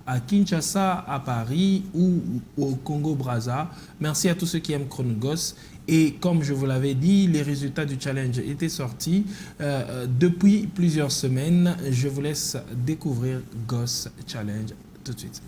à Kinshasa, à Paris ou au Congo-Brazza. Merci à tous ceux qui aiment Chronogos. Et comme je vous l'avais dit, les résultats du challenge étaient sortis depuis plusieurs semaines. Je vous laisse découvrir Gos Challenge tout de suite.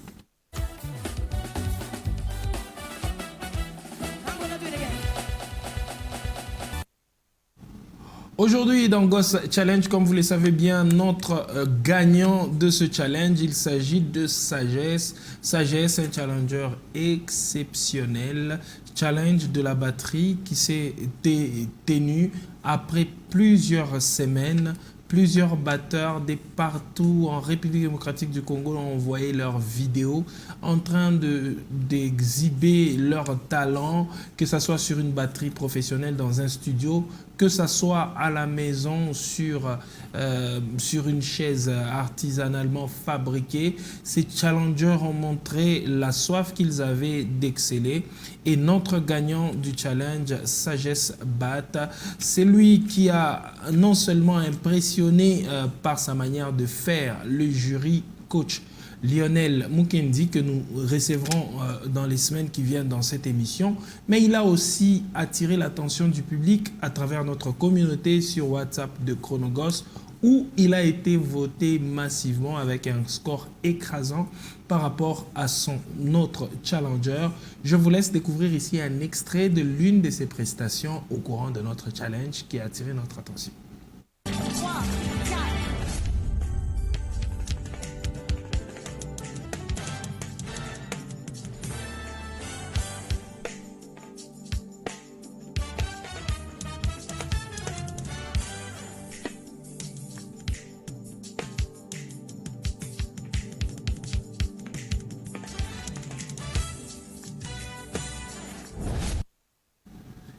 Aujourd'hui, dans Ghost Challenge, comme vous le savez bien, notre gagnant de ce challenge, il s'agit de Sagesse. Sagesse, un challenger exceptionnel. Challenge de la batterie qui s'est tenu après plusieurs semaines. Plusieurs batteurs de partout en République démocratique du Congo ont envoyé leurs vidéos en train d'exhiber leur talent, que ce soit sur une batterie professionnelle dans un studio, que ce soit à la maison sur une chaise artisanalement fabriquée. Ces challengers ont montré la soif qu'ils avaient d'exceller. Et notre gagnant du challenge, Sagesse Bat, c'est lui qui a non seulement impressionné par sa manière de faire le jury coach Lionel Mukendi, que nous recevrons dans les semaines qui viennent dans cette émission, mais il a aussi attiré l'attention du public à travers notre communauté sur WhatsApp de Chronogos, où il a été voté massivement avec un score écrasant par rapport à son autre challenger. Je vous laisse découvrir ici un extrait de l'une de ses prestations au courant de notre challenge qui a attiré notre attention.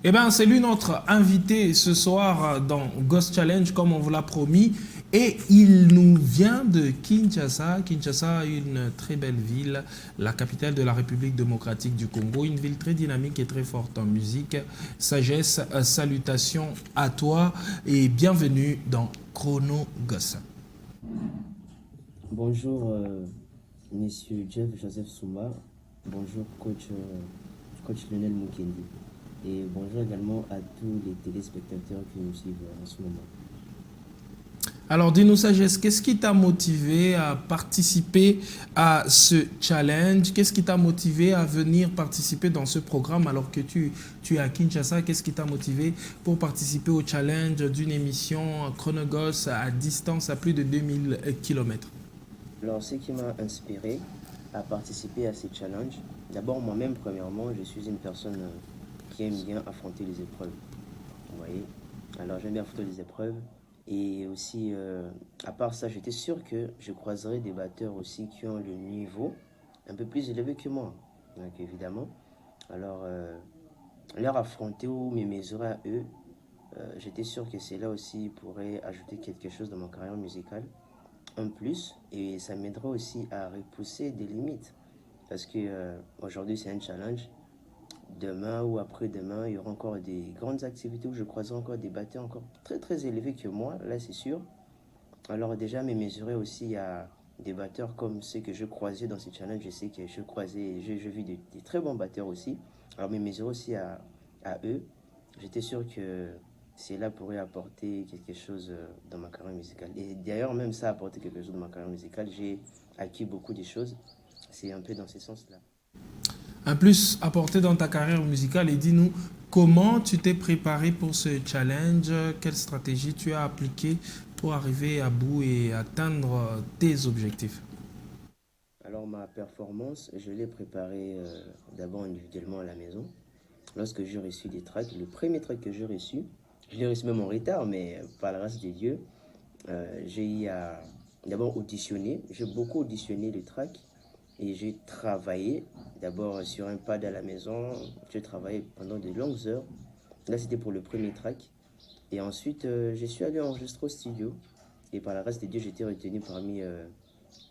Eh bien, c'est lui notre invité ce soir dans Ghost Challenge, comme on vous l'a promis. Et il nous vient de Kinshasa. Kinshasa, une très belle ville, la capitale de la République démocratique du Congo. Une ville très dynamique et très forte en musique. Sagesse, salutations à toi et bienvenue dans Chronogos. Bonjour, Monsieur Jeff Joseph Souma. Bonjour, coach Lionel Mukendi. Et bonjour également à tous les téléspectateurs qui nous suivent en ce moment. Alors, dis-nous, Sagesse, qu'est-ce qui t'a motivé à participer à ce challenge? Qu'est-ce qui t'a motivé à venir participer dans ce programme alors que tu es à Kinshasa? Qu'est-ce qui t'a motivé pour participer au challenge d'une émission Chronogos à distance à plus de 2000 km? Alors, ce qui m'a inspiré à participer à ces challenges, d'abord moi-même, premièrement, je suis une personne qui aime bien affronter les épreuves. Vous voyez? Alors, j'aime bien affronter les épreuves. Et aussi, à part ça, j'étais sûr que je croiserais des batteurs aussi qui ont le niveau un peu plus élevé que moi. Donc, évidemment. Alors, leur affronter ou me mesurer à eux, j'étais sûr que cela aussi pourrait ajouter quelque chose dans ma carrière musicale. En plus, et ça m'aidera aussi à repousser des limites. Parce que aujourd'hui, c'est un challenge. Demain ou après-demain, il y aura encore des grandes activités où je croiserai encore des batteurs encore très très élevés que moi, là c'est sûr. Alors déjà, me mesurer aussi à des batteurs comme ceux que je croisais dans ces challenges. Je sais que je croisais, j'ai vu des très bons batteurs aussi. Alors me mesurer aussi à eux. J'étais sûr que cela pourrait apporter quelque chose dans ma carrière musicale. Et d'ailleurs, même ça a apporté quelque chose dans ma carrière musicale. J'ai acquis beaucoup de choses. C'est un peu dans ce sens-là. Un plus apporté dans ta carrière musicale et dis-nous comment tu t'es préparé pour ce challenge, quelle stratégie tu as appliquée pour arriver à bout et atteindre tes objectifs. Alors ma performance, je l'ai préparée d'abord individuellement à la maison. Lorsque j'ai reçu des tracks, le premier track que j'ai reçu, je l'ai reçu même en retard, mais par la grâce de Dieu, j'ai eu à d'abord auditionner. J'ai beaucoup auditionné les tracks et j'ai travaillé d'abord sur un pad à la maison. J'ai travaillé pendant de longues heures. Là, c'était pour le premier track. Et ensuite, je suis allé enregistrer au studio. Et par la grâce de Dieu, j'étais retenu parmi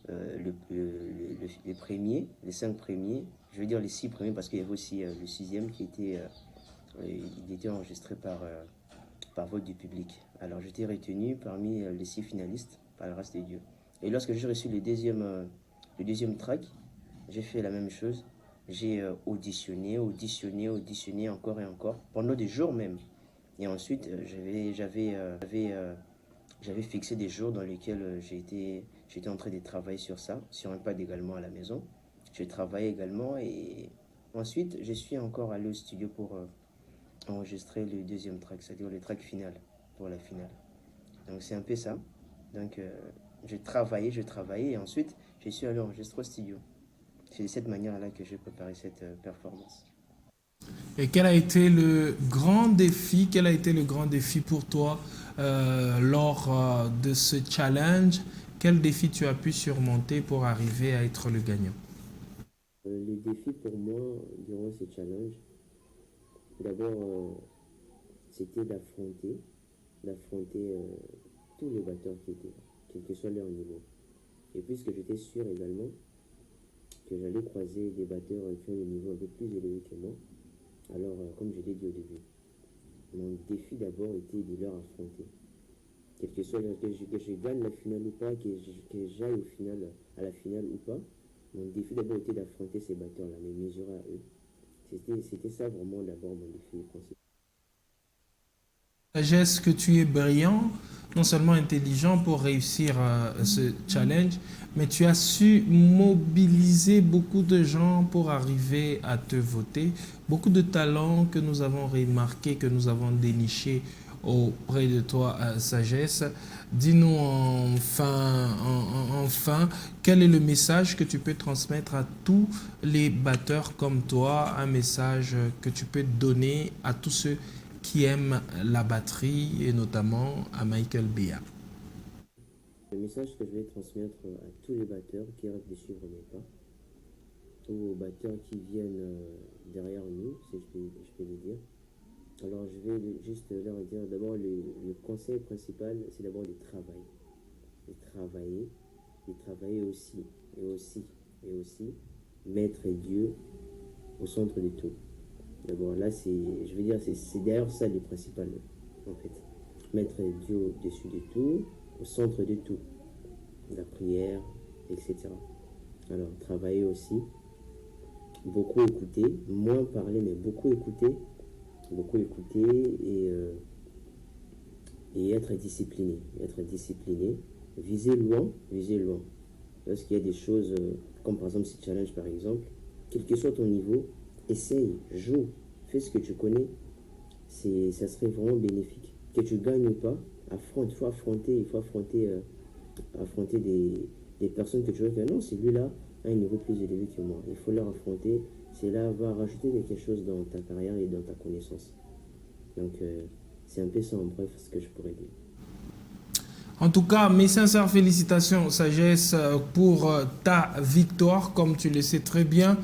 les premiers, les 5 premiers. Je veux dire les 6 premiers parce qu'il y avait aussi le 6e qui était, il était enregistré par vote du public. Alors j'étais retenu parmi les 6 finalistes par la grâce de Dieu. Et lorsque j'ai reçu le deuxième Le deuxième track, j'ai fait la même chose. J'ai auditionné encore et encore, pendant des jours même. Et ensuite, j'avais fixé des jours dans lesquels j'étais en train de travailler sur ça, sur un pad également à la maison. J'ai travaillé également et ensuite, je suis encore allé au studio pour enregistrer le deuxième track, c'est-à-dire le track final, pour la finale. Donc c'est un peu ça. Donc j'ai travaillé et ensuite, je suis allé enregistrer au studio. C'est de cette manière-là que j'ai préparé cette performance. Et quel a été le grand défi, quel a été le grand défi pour toi lors de ce challenge? Quel défi tu as pu surmonter pour arriver à être le gagnant? Le défi pour moi durant ce challenge, d'abord, c'était d'affronter tous les batteurs qui étaient là, quel que soit leur niveau. Et puisque j'étais sûr également que j'allais croiser des batteurs qui ont des niveaux un peu plus élevés que moi, alors comme je l'ai dit au début, mon défi d'abord était de leur affronter. Quel que soit que je gagne la finale ou pas, que j'aille au final, à la finale ou pas, mon défi d'abord était d'affronter ces batteurs-là, me mesurer à eux. C'était ça vraiment d'abord mon défi principal. Sagesse que tu es brillant, non seulement intelligent pour réussir ce challenge, mais tu as su mobiliser beaucoup de gens pour arriver à te voter. Beaucoup de talents que nous avons remarqués, que nous avons dénichés auprès de toi, Sagesse. Dis-nous enfin, quel est le message que tu peux transmettre à tous les batteurs comme toi, un message que tu peux donner à tous ceux qui aiment la batterie et notamment à Michael Bea. Le message que je vais transmettre à tous les batteurs qui rêvent de suivre mes pas, ou aux batteurs qui viennent derrière nous, si je peux le dire. Alors je vais juste leur dire d'abord le conseil principal, c'est d'abord de travailler. De travailler aussi, et aussi, mettre Dieu au centre de tout. D'abord là, je veux dire, c'est d'ailleurs ça le principal en fait. Mettre Dieu au-dessus de tout, au centre de tout. La prière, etc. Alors travailler aussi, beaucoup écouter, moins parler mais beaucoup écouter et être discipliné, viser loin. Lorsqu'il y a des choses comme par exemple ce challenge par exemple, quel que soit ton niveau, essaye, joue, fais ce que tu connais, ça serait vraiment bénéfique. Que tu gagnes ou pas, il faut affronter des personnes que tu vois que non, celui-là a un niveau plus élevé que moi. Il faut leur affronter, cela va rajouter quelque chose dans ta carrière et dans ta connaissance. Donc c'est un peu ça en bref ce que je pourrais dire. En tout cas, mes sincères félicitations, Sagesse, pour ta victoire, comme tu le sais très bien,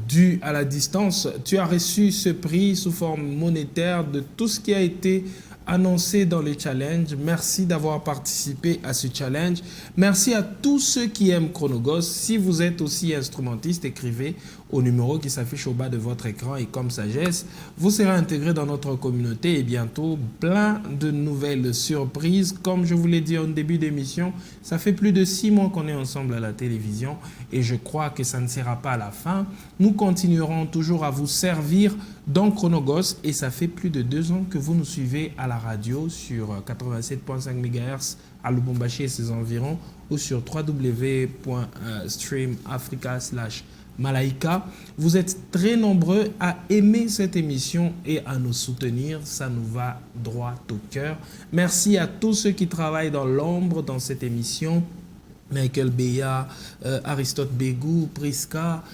due à la distance. Tu as reçu ce prix sous forme monétaire de tout ce qui a été annoncé dans le challenge. Merci d'avoir participé à ce challenge. Merci à tous ceux qui aiment Chronogos. Si vous êtes aussi instrumentiste, écrivez au numéro qui s'affiche au bas de votre écran et comme Sagesse, vous serez intégré dans notre communauté et bientôt plein de nouvelles surprises. Comme je vous l'ai dit en début d'émission, ça fait plus de 6 mois qu'on est ensemble à la télévision et je crois que ça ne sera pas la fin. Nous continuerons toujours à vous servir dans Chronogos et ça fait plus de 2 ans que vous nous suivez à la radio sur 87.5 MHz à Lubumbashi et ses environs ou sur www.streamafrica/Malaika. Vous êtes très nombreux à aimer cette émission et à nous soutenir. Ça nous va droit au cœur. Merci à tous ceux qui travaillent dans l'ombre dans cette émission. Michael Bea, Aristote Begou, Priska,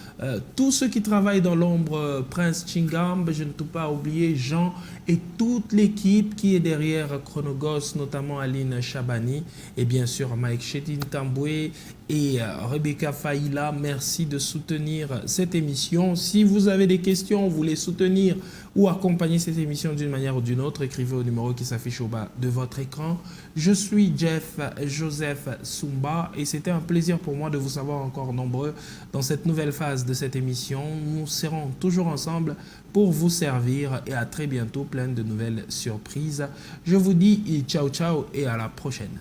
tous ceux qui travaillent dans l'ombre, Prince Chingam, je ne peux pas oublier Jean et toute l'équipe qui est derrière Chronogos, notamment Aline Chabani et bien sûr Mike Chetin Tamboué et Rebecca Faïla. Merci de soutenir cette émission. Si vous avez des questions, vous voulez soutenir ou accompagner cette émission d'une manière ou d'une autre, écrivez au numéro qui s'affiche au bas de votre écran. Je suis Jeff Joseph Sumba et c'était un plaisir pour moi de vous savoir encore nombreux dans cette nouvelle phase de cette émission. Nous serons toujours ensemble pour vous servir et à très bientôt, plein de nouvelles surprises. Je vous dis ciao ciao et à la prochaine.